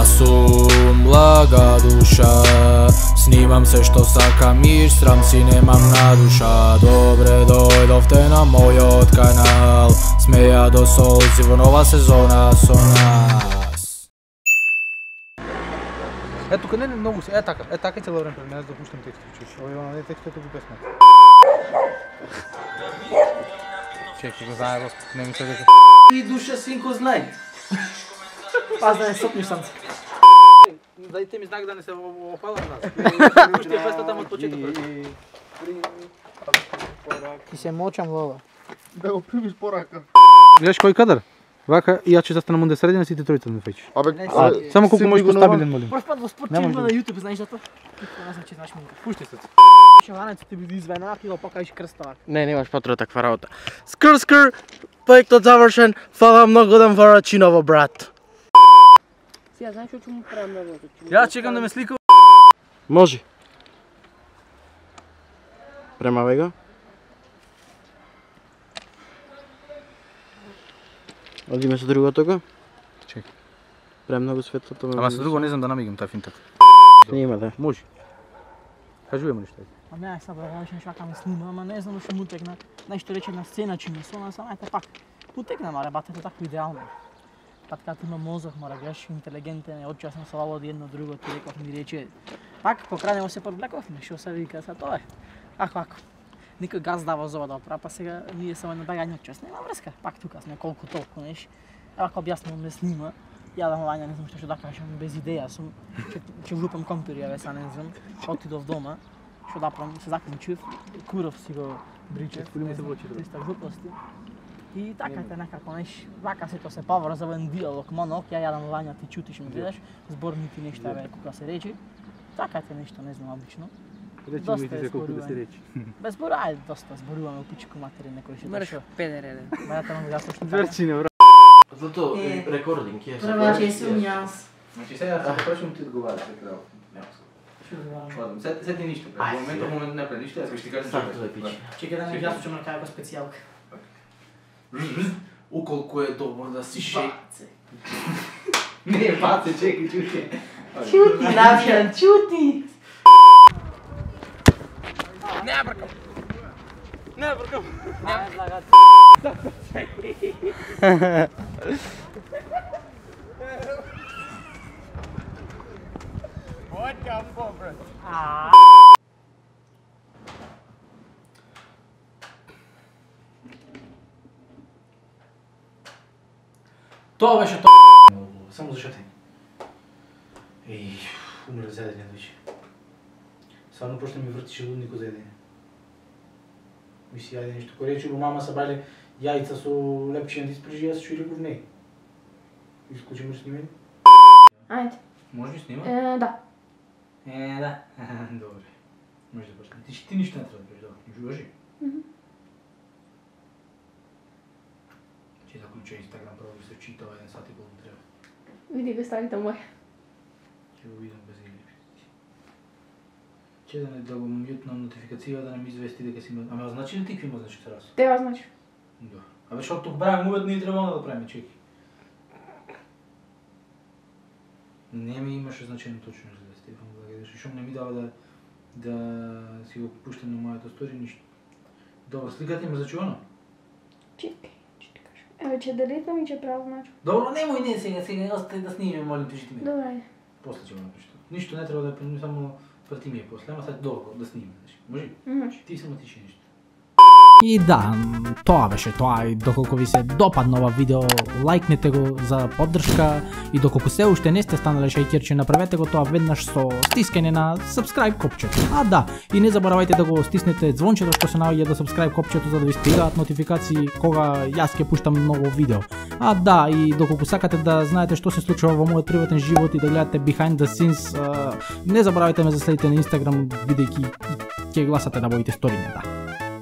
Јас сум блага душа, снимам се што сакам и срам си немам на душа. Добре дојдовте на мојот канал, смеја до солзи во нова сезона со нас. Ето тука не многу се, така цело време пред мене да пуштам текстови, чуш. Ова не текстот го песна. Чеки го знае, не ми се дека. И душа синко знае. Аз да не сопниш сам. Дайте ми знак да не се опалам нас. Пушти песната тамо од почеток. И се мочам лова. Да го примиш порака. Гледаш кој кадар? Вака и ја че застанам онде средина сите тројца да ме фаќаш. Абе, Само колку можеш постабилен, молим. Прв пат во спорт Не че може има да. на YouTube, знаеш зато? Не знам че знаеш минка. Пушти се. Шеванецот ти биде извена, ти го покажеш крстовак. Не, немаш потреба таква работа. Скр, проектот завршен, фала многу ден Варачиново, брат. Сега знаеш што му правам на водот? Ја чекам да ме слика. Може. Премавај го. Одиме со другото го. Чекай. Премногу светлото ме. Ама со друго не знам да намигам таа финта. Снима, да. Може. Кажуваме нешто. А не, сега беше нешто вака ме снима, ама не знам што му текна. Нешто рече на сцена че ми сона, само ете пак. Потекна, ма ребатето тако идеално. Пак кога има мозок, мора гледаш интелигентен, одчасно се лава од едно друго, ти реков ми рече. Пак покрадемо се подблековме, што се вика, са тоа е. Ако. Никој газ дава за ова да оправа, па сега ние само на бегање од час. Нема врска, пак тука сме колку толку, неш. Ако објаснам ме снима, ја да вања не знам што да кажам, без идеја сум. Ќе влупам компјутер, ја веса не знам. Отидов дома, што да правам, се заклучив, куров си го бричев, тиста глупости. И така те некако, неш, вака сето се поврза во еден диалог, монолог, ја јадам вања, ти чутиш ме гледаш, зборнити нешта, еве, кога се речи. Така те нешто, не знам, обично. Речи ми ти за колку да се речи. Без збора, ајде, доста зборуваме у пичку матери, некој ще Мрш, дошо. педере. Мајата му јасно што Верчине, бра. Зато рекординг е. Прва че сум јас. Значи сега се почнем ти одговараш така да. Нема. Сети ништо. Во моментот не прави ништо, јас ќе ти кажам Сак тоа е пич. Чекај да ми јасно ќе ме кажа како специјалка. Уколку е добро да си шеј. Не, баце, чекај, чекај. Чути, Навијан, чути! Не бркам. Не бркам. Не, лагат. Тоа беше тоа. Само за шатење. Еј, умре за едење дојче. Стварно пошто ми вртише луднико за едење. Мисли, ајде нешто кој рече, мама са брале јајца со лепчина да испрежи, јас што и реков не. Исклучимо снимање? Ајде. Може ли снима? Да. Да. Добре. Може да почнем. Ти ништо не треба да правиш, добро. Жуваш? Ќе заклуча Инстаграм, прво би се читал 1 сат и половина треба. Види го старите мој. Ќе го видам без игри. Ќе да го мјутнам нотификација да не ми извести дека си има. Ама значи ли тикви има значи раз? Тева значи. Да. Абе што тук правим увет не треба да правиме, чеки. Не ми имаше значение точно за Стефан да гледаш. Шо не ми дава да си го пуштам на мојата стори ништо. Добро, сликата има значи оно? Чекај, ќе ти кажам. Еве ќе делитам и ќе правам значи. Добро, немој не сега остај да снимиме, молим те, жити ми. Добре, ајде. После ќе го напишеш. Ништо не треба да правиме, само прати ми после, ама сад долго да снимиме, значи. Може? Може. Ти само тиши ништо. И да, тоа беше тоа и доколку ви се допадна ова видео, лајкнете го за поддршка и доколку се уште не сте станале шајкерче, направете го тоа веднаш со стискање на subscribe копчето. А да, и не заборавајте да го стиснете звончето што се наоѓа до subscribe копчето за да ви стигаат нотификации кога јас ќе пуштам ново видео. А да, и доколку сакате да знаете што се случува во мојот приватен живот и да гледате behind the scenes, не заборавајте ме да следите на Instagram, бидејќи ќе гласате да моите сториња, да.